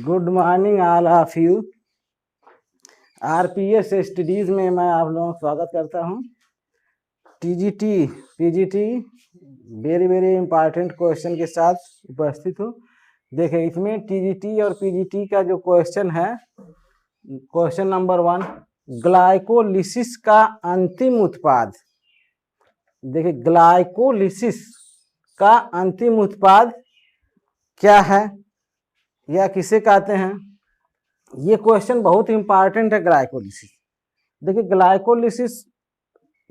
Good morning all of you. RPS studies में मैं आप लोगों का स्वागत करता हूं। TGT PGT very very important question के साथ उपस्थित हूं। देखिए इसमें टीजीटी और पीजीटी का जो क्वेश्चन है, क्वेश्चन नंबर 1, ग्लाइकोलिसिस का अंतिम उत्पाद। देखिए ग्लाइकोलिसिस का अंतिम उत्पाद क्या है या किसे कहते हैं, ये क्वेश्चन बहुत इंपॉर्टेंट है। ग्लाइकोलिसिस, देखिए ग्लाइकोलिसिस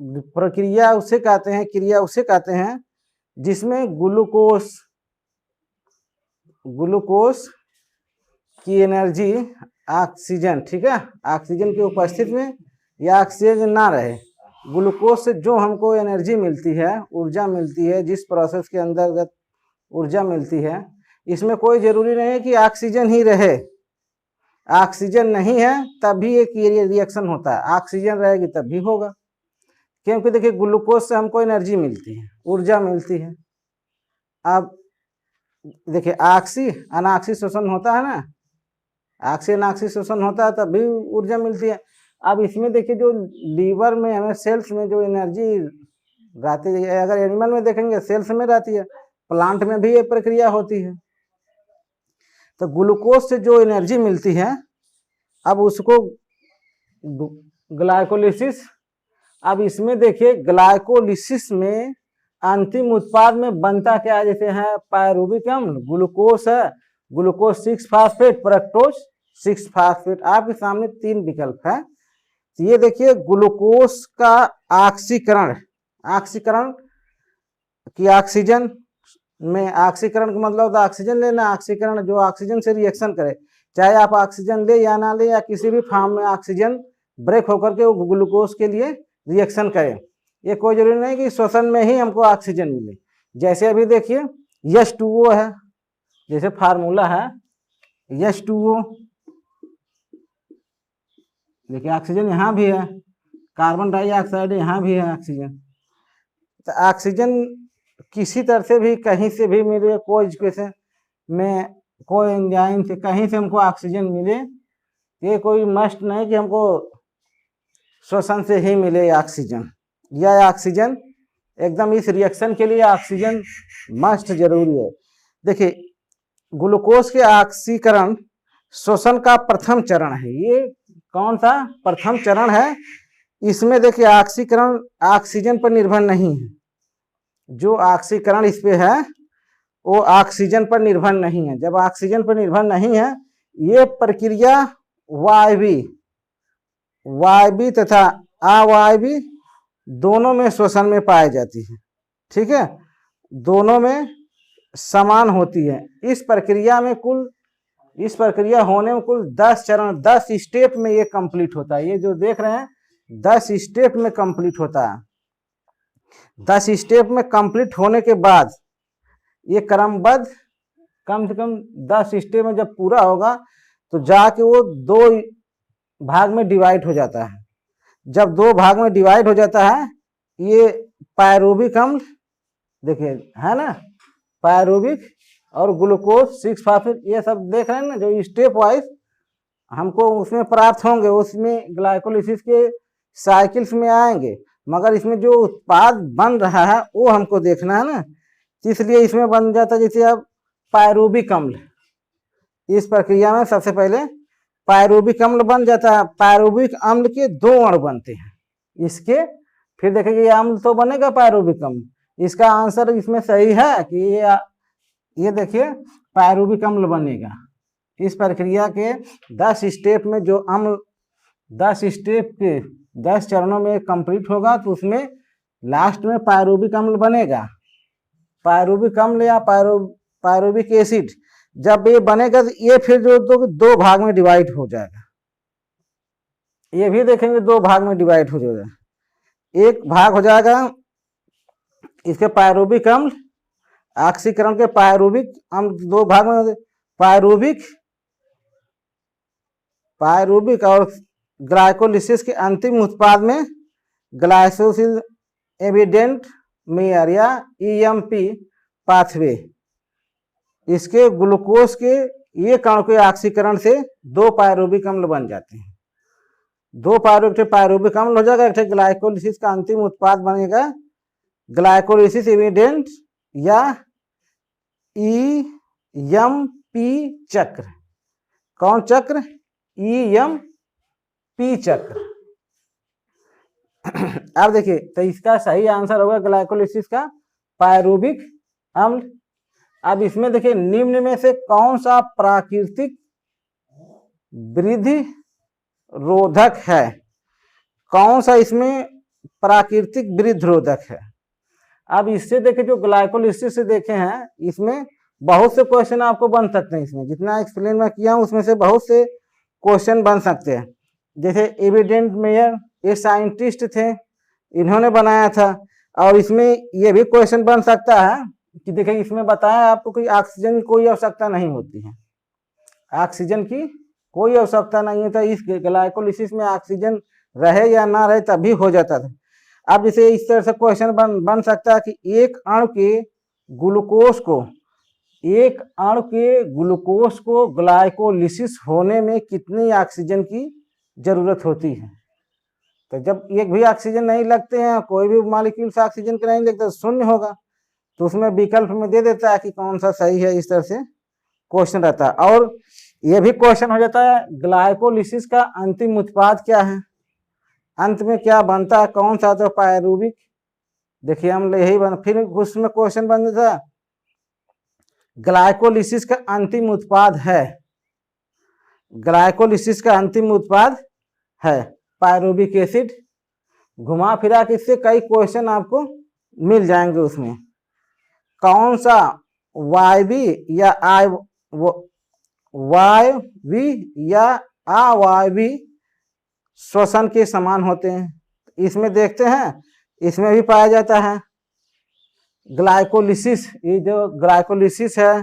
प्रक्रिया उसे कहते हैं, क्रिया उसे कहते हैं जिसमें ग्लूकोज की एनर्जी ऑक्सीजन, ठीक है, ऑक्सीजन की उपस्थिति में या ऑक्सीजन ना रहे, ग्लूकोज से जो हमको एनर्जी मिलती है, ऊर्जा मिलती है, जिस प्रोसेस के अंतर्गत ऊर्जा मिलती है, इसमें कोई जरूरी नहीं है कि ऑक्सीजन ही रहे। ऑक्सीजन नहीं है तब भी एक रिएक्शन होता है, ऑक्सीजन रहेगी तब भी होगा, क्योंकि देखिए ग्लूकोज से हमको एनर्जी मिलती है, ऊर्जा मिलती है। अब देखिए अनाक्सी शोषण होता है ना, अनाक्सी शोषण होता है तब भी ऊर्जा मिलती है। अब इसमें देखिए जो लीवर में हमें सेल्स में जो एनर्जी रहती है, अगर एनिमल में देखेंगे सेल्स में रहती है, प्लांट में भी ये प्रक्रिया होती है। तो ग्लूकोज से जो एनर्जी मिलती है, अब उसको ग्लाइकोलिसिस, अब इसमें देखिए ग्लाइकोलिसिस में अंतिम उत्पाद में बनता क्या है, जैसे है पायरुविक अम्ल, ग्लूकोज है, ग्लूकोज 6 फास्फेट, फ्रक्टोज 6 फास्फेट। आपके सामने 3 विकल्प है। तो ये देखिए ग्लूकोज का ऑक्सीकरण की ऑक्सीजन में, ऑक्सीकरण का मतलब ऑक्सीजन लेना, ऑक्सीकरण जो ऑक्सीजन से रिएक्शन करे, चाहे आप ऑक्सीजन ले या ना ले, या किसी भी फॉर्म में ऑक्सीजन ब्रेक होकर के वो ग्लूकोज के लिए रिएक्शन करे। ये कोई जरूरी नहीं कि श्वसन में ही हमको ऑक्सीजन मिले। जैसे अभी देखिए H2O है, जैसे फार्मूला है H2O, देखिए ऑक्सीजन यहाँ भी है, कार्बन डाइऑक्साइड यहाँ भी है ऑक्सीजन। तो ऑक्सीजन किसी तरह से भी कहीं से भी मिले, कोई एजुकेशन में कोई एंजाइम से कहीं से हमको ऑक्सीजन मिले, ये कोई मस्ट नहीं कि हमको श्वसन से ही मिले ऑक्सीजन। यह ऑक्सीजन एकदम इस रिएक्शन के लिए ऑक्सीजन मस्ट जरूरी है। देखिए ग्लूकोज के ऑक्सीकरण श्वसन का प्रथम चरण है। ये कौन सा प्रथम चरण है? इसमें देखिए ऑक्सीकरण ऑक्सीजन पर निर्भर नहीं है, जो ऑक्सीकरण इस पे है वो ऑक्सीजन पर निर्भर नहीं है। जब ऑक्सीजन पर निर्भर नहीं है, ये प्रक्रिया वायवी तथा अवायवी दोनों में श्वसन में पाई जाती है, ठीक है, दोनों में समान होती है। इस प्रक्रिया होने में कुल 10 चरण, 10 स्टेप में ये कंप्लीट होता है। ये जो देख रहे हैं 10 स्टेप में कंप्लीट होता है। 10 स्टेप में कंप्लीट होने के बाद ये क्रमबद्ध कम से कम 10 स्टेप में जब पूरा होगा तो जाके वो 2 भाग में डिवाइड हो जाता है। जब 2 भाग में डिवाइड हो जाता है, ये पायरुविक अम्ल देखिए है ना, पायरुविक और ग्लूकोज 6 फास्फेट, ये सब देख रहे हैं ना, जो स्टेप वाइज हमको उसमें प्राप्त होंगे, उसमें ग्लाइकोलिसिस के साइकिल्स में आएंगे, मगर इसमें जो उत्पाद बन रहा है वो हमको देखना है ना, इसलिए इसमें बन जाता है जैसे अब पायरुविक अम्ल। इस प्रक्रिया में सबसे पहले पायरुविक अम्ल बन जाता है। पायरुविक अम्ल के 2 अणु बनते हैं इसके, फिर देखेंगे ये अम्ल तो बनेगा पायरुविक अम्ल। इसका आंसर इसमें सही है कि ये देखिए पायरुविक अम्ल बनेगा। इस प्रक्रिया के 10 स्टेप में जो अम्ल 10 स्टेप के 10 चरणों में कंप्लीट होगा, तो उसमें लास्ट में पायरुविक अम्ल बनेगा। पायरुविक अम्ल या पायरुविक एसिड जब ये बनेगा तो ये फिर जो 2 भाग में डिवाइड हो जाएगा। ये भी देखेंगे 2 भाग में डिवाइड हो जाएगा। एक भाग हो जाएगा इसके पायरुविक अम्ल, ऑक्सीकरण के पायरुविक अम्ल 2 भाग में, पायरुविक और ग्लाइकोलिसिस के अंतिम उत्पाद में ग्लाइकोसिस एविडेंट मेयर या ईएमपी पाथवे, इसके ग्लूकोज के एक अणु के ऑक्सीकरण से 2 पायरुविक अम्ल बन जाते हैं। 2 पायरुविक अम्ल हो जाएगा, एक ग्लाइकोलिसिस का अंतिम उत्पाद बनेगा ग्लाइकोलिसिस एविडेंट या ईएमपी चक्र। कौन चक्र? ईएमपी चक्र। अब देखिए, तो इसका सही आंसर होगा ग्लाइकोलिसिस का पायरुविक अम्ल। अब इसमें देखिए, निम्न में से कौन सा प्राकृतिक वृद्धि रोधक है? कौन सा इसमें प्राकृतिक वृद्धि रोधक है? अब इससे देखे, जो ग्लाइकोलिसिस से देखे हैं, इसमें बहुत से क्वेश्चन आपको बन सकते हैं। इसमें जितना एक्सप्लेन मैं किया हूं, उसमें से बहुत से क्वेश्चन बन सकते हैं। जैसे एविडेंट मेयर, ये साइंटिस्ट थे, इन्होंने बनाया था। और इसमें ये भी क्वेश्चन बन सकता है कि देखिए, इसमें बताया आपको कि ऑक्सीजन की कोई आवश्यकता नहीं होती है, ऑक्सीजन की कोई आवश्यकता नहीं है। तो इस ग्लाइकोलिसिस में ऑक्सीजन रहे या ना रहे तभी हो जाता था। अब जैसे इस तरह से क्वेश्चन बन सकता है कि एक अणु के ग्लूकोज को ग्लाइकोलिसिस होने में कितनी ऑक्सीजन की जरूरत होती है? तो जब एक भी ऑक्सीजन नहीं लगते हैं, कोई भी मॉलिक्यूल्स ऑक्सीजन के नहीं लगते, शून्य होगा। तो उसमें विकल्प में दे देता है कि कौन सा सही है। इस तरह से क्वेश्चन रहता है। और यह भी क्वेश्चन हो जाता है, ग्लाइकोलिसिस का अंतिम उत्पाद क्या है? अंत में क्या बनता है? कौन सा? तो पायरुविक। देखिए, हम यही फिर उसमें क्वेश्चन बन जाता है, ग्लाइकोलिसिस का अंतिम उत्पाद है, ग्लाइकोलिसिस का अंतिम उत्पाद है पायरुविक एसिड। घुमा फिरा के इससे कई क्वेश्चन आपको मिल जाएंगे। उसमें कौन सा वायवी या अवायवी श्वसन के समान होते हैं? इसमें देखते हैं, इसमें भी पाया जाता है ग्लाइकोलिसिस। ये जो ग्लाइकोलिसिस है,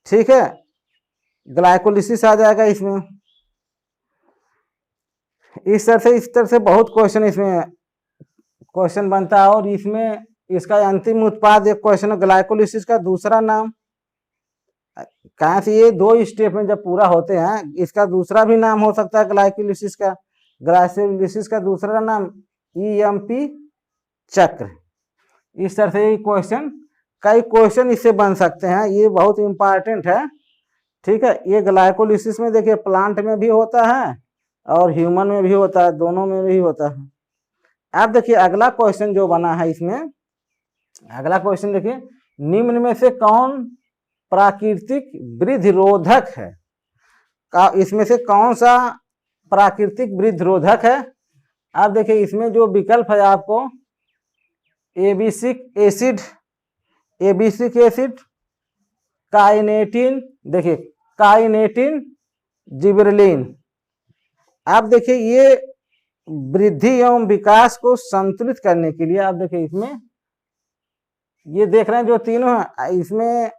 ठीक है, ग्लाइकोलिसिस आ जाएगा इसमें। इस तरह से बहुत क्वेश्चन इसमें क्वेश्चन बनता है। और इसमें इसका अंतिम उत्पाद एक क्वेश्चन है, ग्लाइकोलिसिस का दूसरा नाम। कहाँ से ये 2 स्टेप में जब पूरा होते हैं, इसका दूसरा भी नाम हो सकता है ग्लाइकोलिसिस का। ग्लाइकोलिसिस का दूसरा नाम ईएमपी चक्र। इस तरह से क्वेश्चन, कई क्वेश्चन इससे बन सकते हैं। ये बहुत इंपॉर्टेंट है, ठीक है। ये ग्लाइकोलिसिस में देखिए, प्लांट में भी होता है और ह्यूमन में भी होता है, दोनों में भी होता है। अब देखिए, अगला क्वेश्चन जो बना है इसमें, अगला क्वेश्चन देखिए, निम्न में से कौन प्राकृतिक वृद्धि रोधक है? इसमें से कौन सा प्राकृतिक वृद्धि रोधक है? आप देखिए, इसमें जो विकल्प है आपको, एबिसिक एसिड, काइनेटिन, देखिए काइनेटिन, जिबरेलिन। आप देखिए, ये वृद्धि एवं विकास को संतुलित करने के लिए, आप देखिए इसमें ये देख रहे हैं जो तीनों हैं, इसमें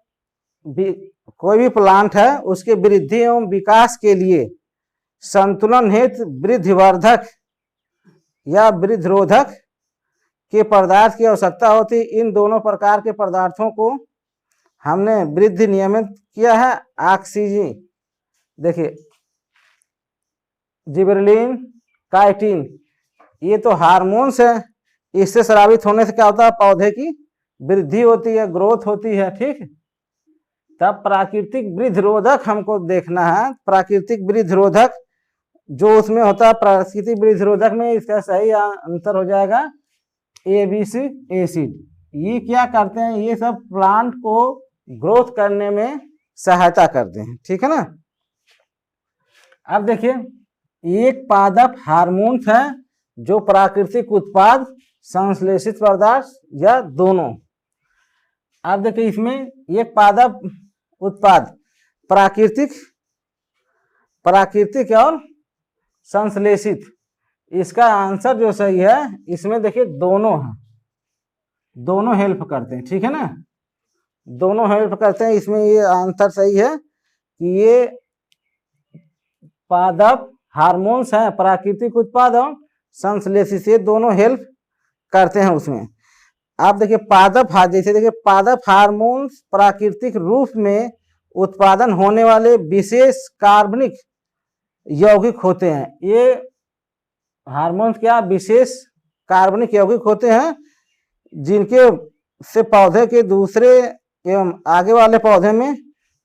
भी कोई भी प्लांट है, उसके वृद्धि एवं विकास के लिए संतुलन हेतु वृद्धिवर्धक या वृद्धिरोधक के पदार्थ की आवश्यकता होती है। इन दोनों प्रकार के पदार्थों को हमने वृद्धि नियमित किया है। ऑक्सीजन, देखिए जिबरेलिन, काइटिन, ये तो हार्मोन्स है। इससे स्रावित होने से क्या होता है? पौधे की वृद्धि होती है, ग्रोथ होती है, ठीक। तब प्राकृतिक वृद्धिरोधक हमको देखना है। प्राकृतिक वृद्धिरोधक जो उसमें होता है, प्राकृतिक वृद्धिरोधक में इसका सही आंसर हो जाएगा एबिसिक एसिड। ये क्या करते हैं? ये सब प्लांट को ग्रोथ करने में सहायता करते हैं, ठीक है ना। अब देखिए, एक पादप हार्मोन्स है जो प्राकृतिक उत्पाद, संश्लेषित पदार्थ या दोनों। आप देखिए, इसमें एक पादप उत्पाद प्राकृतिक और संश्लेषित, इसका आंसर जो सही है, इसमें देखिए दोनों हैं, दोनों हेल्प करते हैं, ठीक है ना, दोनों हेल्प करते हैं। इसमें ये आंसर सही है कि ये पादप हार्मोन्स हैं प्राकृतिक उत्पाद और संश्लेषित, ये दोनों हेल्प करते हैं उसमें। आप देखिए पादप, जैसे देखिए पादप हार्मोन्स प्राकृतिक रूप में उत्पादन होने वाले विशेष कार्बनिक यौगिक होते हैं। ये हार्मोन्स क्या विशेष कार्बनिक यौगिक होते हैं जिनके से पौधे के दूसरे एवं आगे वाले पौधे में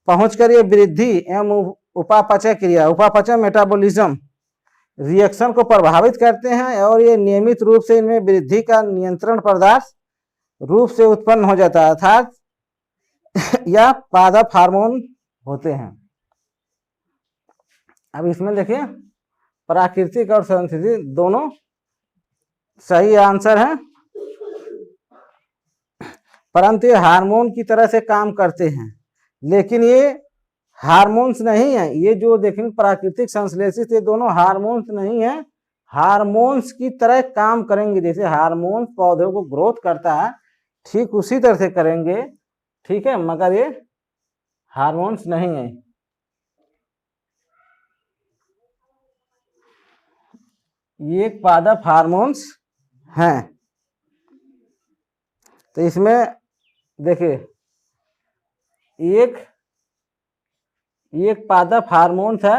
पहुंचकर ये वृद्धि एवं उपापचय क्रिया, उपापचय मेटाबॉलिज्म रिएक्शन को प्रभावित करते हैं और ये नियमित रूप से इनमें वृद्धि का नियंत्रण पदार्थ रूप से उत्पन्न हो जाता है, अर्थात यह पादप हार्मोन होते हैं। अब इसमें देखिए प्राकृतिक और संश्लेषित दोनों सही आंसर है, परंतु ये हार्मोन की तरह से काम करते हैं, लेकिन ये हार्मोन्स नहीं है। ये जो देखेंगे प्राकृतिक संश्लेषित, ये दोनों हार्मोन्स नहीं है, हार्मोन्स की तरह काम करेंगे। जैसे हार्मोन पौधों को ग्रोथ करता है ठीक उसी तरह से करेंगे, ठीक है, मगर ये हार्मोन्स नहीं है। ये पादप हार्मोन्स हैं। तो इसमें देखिए एक पादप हार्मोन्स है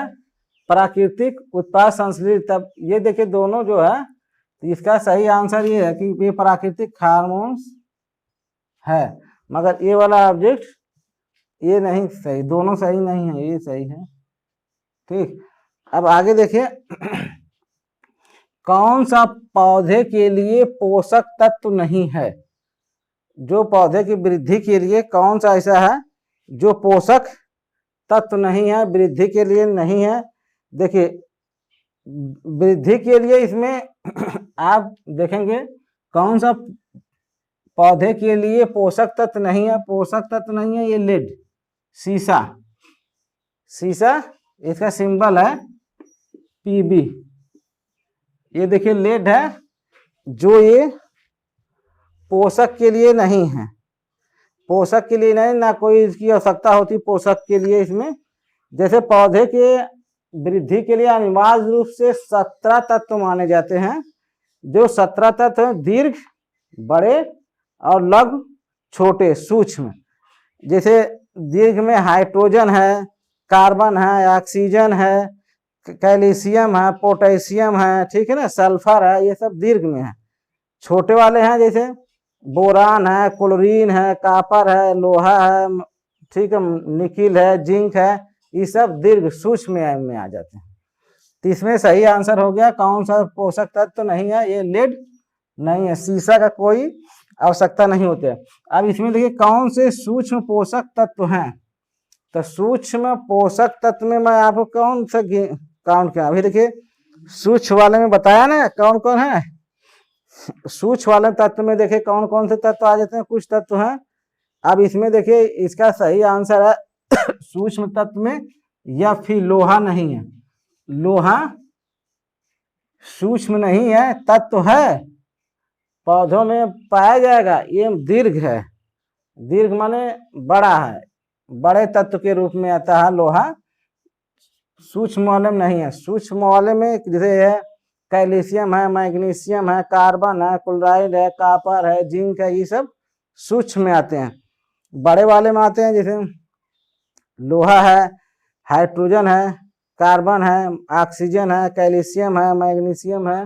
प्राकृतिक उत्पाद संश्लेषित। तब ये देखिए दोनों जो है, तो इसका सही आंसर ये है कि ये प्राकृतिक हार्मोन्स है, मगर ये वाला ऑब्जेक्ट ये नहीं सही, दोनों सही नहीं है, ये सही है। ठीक, अब आगे देखिए कौन सा पौधे के लिए पोषक तत्व नहीं है। जो पौधे की वृद्धि के लिए कौन सा ऐसा है जो पोषक तत्व नहीं है, वृद्धि के लिए नहीं है। देखिए वृद्धि के लिए इसमें आप देखेंगे कौन सा पौधे के लिए पोषक तत्व नहीं है। पोषक तत्व नहीं है ये लेड, सीसा, सीसा इसका सिंबल है पीबी। ये देखिए लेड है जो ये पोषक के लिए नहीं है, पोषक के लिए नहीं, ना कोई इसकी आवश्यकता होती पोषक के लिए इसमें। जैसे पौधे के वृद्धि के लिए अनिवार्य रूप से 17 तत्व माने जाते हैं। जो 17 तत्व दीर्घ, बड़े और लघु, छोटे, सूक्ष्म। जैसे दीर्घ में हाइड्रोजन है, कार्बन है, ऑक्सीजन है, कैल्शियम है, पोटेशियम है, ठीक है ना, सल्फर है, ये सब दीर्घ में है। छोटे वाले हैं जैसे बोरान है, क्लोरीन है, कॉपर है, लोहा है, ठीक है, निकिल है, जिंक है, ये सब दीर्घ सूक्ष्म में आ जाते हैं। तो इसमें सही आंसर हो गया कौन सा पोषक तत्व तो नहीं है, ये लेड नहीं है, सीसा का कोई आवश्यकता नहीं होती है। अब इसमें देखिए कौन से सूक्ष्म पोषक तत्व हैं। तो सूक्ष्म पोषक तत्व में मैं आपको कौन सा काउंट किया, अभी देखिए सूक्ष्म वाले में बताया ना कौन कौन है। सूक्ष्म वाले तत्व में देखिए कौन कौन से तत्व आ जाते हैं, कुछ तत्व हैं। अब इसमें देखिए इसका सही आंसर है सूक्ष्म तत्व में या फिर लोहा नहीं है। लोहा सूक्ष्म नहीं है, तत्व है, पौधों में पाया जाएगा। ये दीर्घ है, दीर्घ माने बड़ा है, बड़े तत्व के रूप में आता है लोहा। सूक्ष्म वाले में नहीं है। सूक्ष्म वाले में जैसे है कैल्शियम है, मैग्नीशियम है, कार्बन है, क्लोराइड है, कॉपर है, जिंक है, ये सब सूक्ष्म में आते हैं। बड़े वाले में आते हैं जैसे लोहा है, हाइड्रोजन है, कार्बन है, ऑक्सीजन है, कैल्शियम है, मैग्नीशियम है,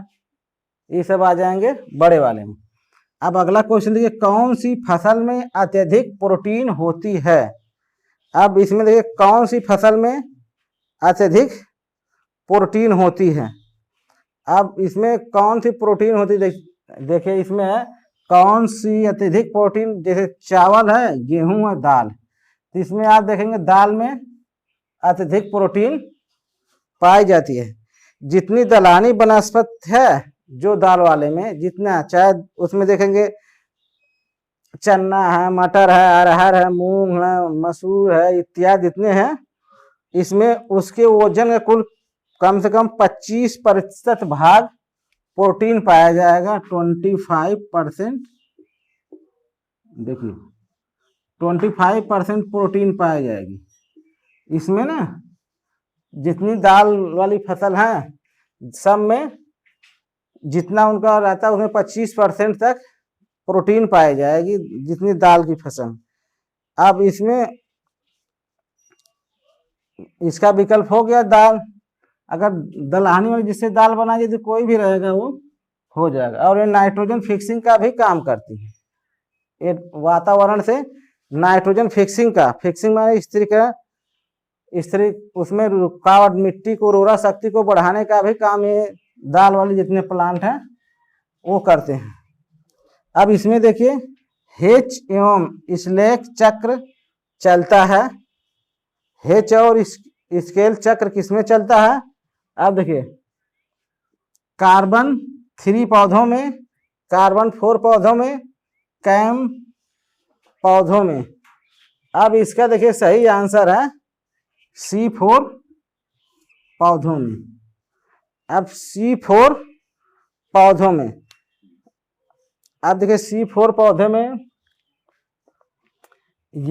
ये सब आ जाएंगे बड़े वाले में। अब अगला क्वेश्चन देखिए कौन सी फसल में अत्यधिक प्रोटीन होती है। अब इसमें देखिए कौन सी फसल में अत्यधिक प्रोटीन होती है। अब इसमें कौन सी प्रोटीन होती है, देखिए इसमें है कौन सी अत्यधिक प्रोटीन। जैसे चावल है, गेहूं है, दाल, तो इसमें आप देखेंगे दाल में अत्यधिक प्रोटीन पाई जाती है। जितनी दलहनी वनस्पति है जो दाल वाले में जितना, चाहे उसमें देखेंगे चना है, मटर है, अरहर है, मूंग है, मसूर है, इत्यादि जितने हैं, इसमें उसके वजन का कुल कम से कम 25% भाग प्रोटीन पाया जाएगा। 25%, देखिए 25% प्रोटीन पाई जाएगी इसमें ना। जितनी दाल वाली फसल है सब में जितना उनका रहता है उसमें 25% तक प्रोटीन पाई जाएगी, जितनी दाल की फसल। अब इसमें इसका विकल्प हो गया दाल। अगर दलहनी वाली जिससे दाल बनाई तो कोई भी रहेगा वो हो जाएगा। और ये नाइट्रोजन फिक्सिंग का भी काम करती है, ये वातावरण से नाइट्रोजन फिक्सिंग माने स्त्री उसमें रुकावट, मिट्टी को उर्वरा शक्ति को बढ़ाने का भी काम ये दाल वाली जितने प्लांट हैं वो करते हैं। अब इसमें देखिए हेच एवं स्लेक चक्र चलता है। हेच और स्केल चक्र किसमें चलता है? अब देखिए कार्बन 3 पौधों में, कार्बन 4 पौधों में, कैम पौधों में। अब इसका देखिए सही आंसर है C4 पौधों में। अब C4 पौधों में, अब देखिए C4 पौधे में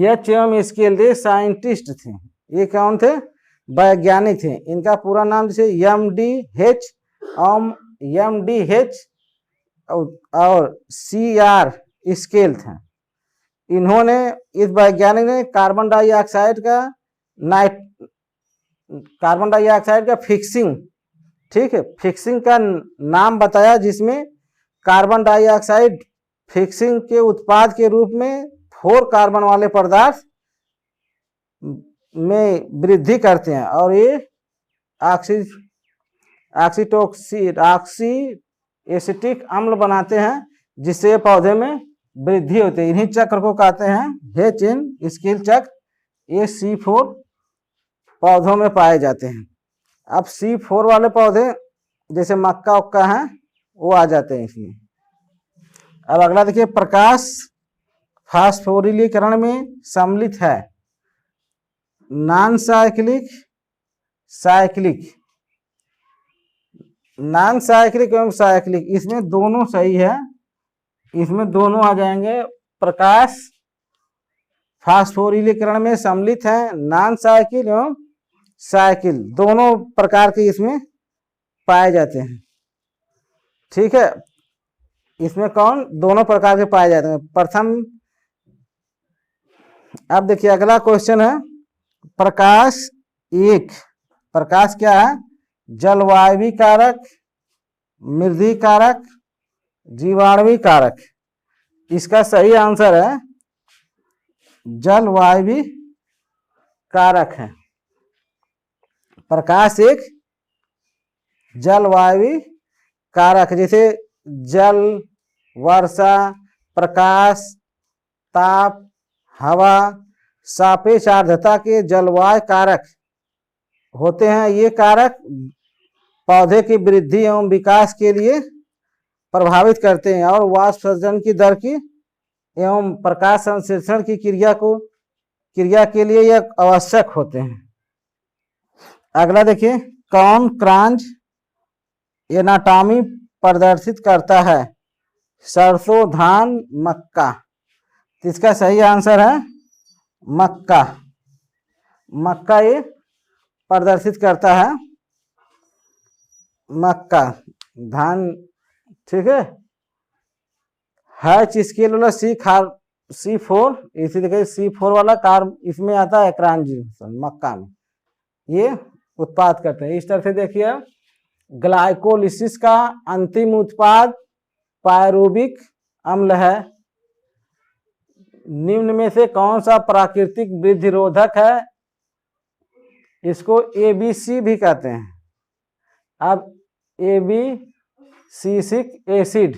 एच एम स्केल दे साइंटिस्ट थे। ये कौन थे? वैज्ञानिक थे। इनका पूरा नाम जैसे MDH और CR स्केल था। इन्होंने, इस वैज्ञानिक ने कार्बन डाइऑक्साइड का फिक्सिंग, ठीक है, फिक्सिंग का नाम बताया, जिसमें कार्बन डाइऑक्साइड फिक्सिंग के उत्पाद के रूप में 4 कार्बन वाले पदार्थ में वृद्धि करते हैं और ये ऑक्सीएसिटिक अम्ल बनाते हैं, जिससे पौधे में वृद्धि होती है। इन्हीं चक्र को कहते हैं हेच एन स्केल चक्र। ये C4 पौधों में पाए जाते हैं। अब C4 वाले पौधे जैसे मक्का उक्का हैं वो आ जाते हैं इसमें। अब अगला देखिए प्रकाश फास्फोरिलीकरण में सम्मिलित है। नॉन साइक्लिक, नॉन साइक्लिक एवं साइक्लिक, इसमें दोनों सही है, इसमें दोनों आ जाएंगे। प्रकाश फास्फोरिलीकरण में सम्मिलित है, नॉन साइकिल एवं साइकिल दोनों प्रकार के इसमें पाए जाते हैं। ठीक है, इसमें कौन? दोनों प्रकार के पाए जाते हैं। प्रथम, अब देखिए अगला क्वेश्चन है प्रकाश एक। प्रकाश क्या है? जलवायवी कारक, मृद्धि कारक, जीवाणवी कारक। इसका सही आंसर है जलवायवी कारक है। प्रकाश एक जलवायवी कारक, जैसे जल, वर्षा, प्रकाश, ताप, हवा, सापेक्ष आर्द्रता के जलवायु कारक होते हैं। ये कारक पौधे की वृद्धि एवं विकास के लिए प्रभावित करते हैं और वाष्पसर्जन की दर की एवं प्रकाश संश्लेषण की क्रिया के लिए यह आवश्यक होते हैं। अगला देखिए कौन क्रांज एनाटॉमी प्रदर्शित करता है? सरसों, धान, मक्का। तो इसका सही आंसर है मक्का। मक्का ये प्रदर्शित करता है, मक्का। धान, ठीक है। हैच स्केल वाला C4, इसी देखिए C4 वाला कार्ब इसमें आता है, क्रांजीन मक्का में ये उत्पाद करते हैं। इस तरह से देखिए ग्लाइकोलिसिस का अंतिम उत्पाद पायरुविक अम्ल है। निम्न में से कौन सा प्राकृतिक वृद्धिरोधक है? इसको ABC भी कहते हैं। अब एबिसिसिक एसिड,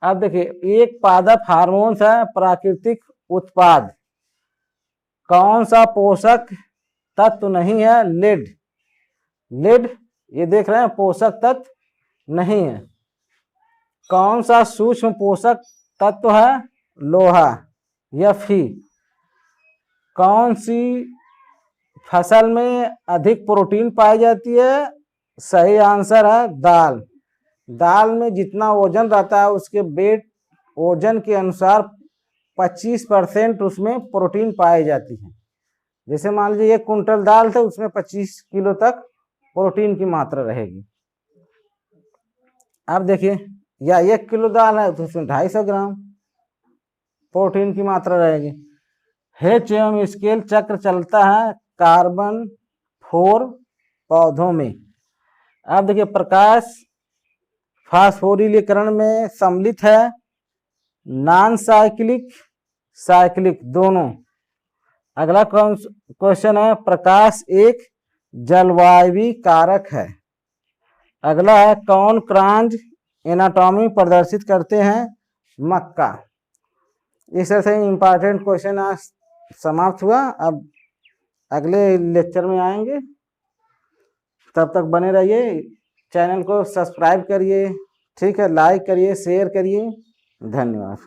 अब देखिए एक पादप हार्मोन है, प्राकृतिक उत्पाद। कौन सा पोषक तत्व नहीं है? लेड, ये देख रहे हैं पोषक तत्व नहीं है। कौन सा सूक्ष्म पोषक तत्व है? लोहा, Fe। कौन सी फसल में अधिक प्रोटीन पाई जाती है? सही आंसर है दाल। दाल में जितना वजन रहता है उसके वेट वजन के अनुसार 25% उसमें प्रोटीन पाई जाती है। जैसे मान लीजिए 1 कुंटल दाल थे, उसमें 25 किलो तक प्रोटीन की मात्रा रहेगी। अब देखिए, या 1 किलो दाल है तो उसमें 250 ग्राम प्रोटीन की मात्रा रहेगी। हेच एवं स्केल चक्र चलता है कार्बन 4 पौधों में। अब देखिए, प्रकाश फास्फोरिलीकरण में सम्मिलित है, नॉन साइक्लिक साइक्लिक दोनों। अगला क्वेश्चन है, प्रकाश एक जलवायवीय कारक है। अगला है, कौन क्रांज एनाटॉमी प्रदर्शित करते हैं? मक्का। इस तरह से इंपॉर्टेंट क्वेश्चन आज समाप्त हुआ। अब अगले लेक्चर में आएंगे, तब तक बने रहिए। चैनल को सब्सक्राइब करिए, ठीक है, लाइक करिए, शेयर करिए। धन्यवाद।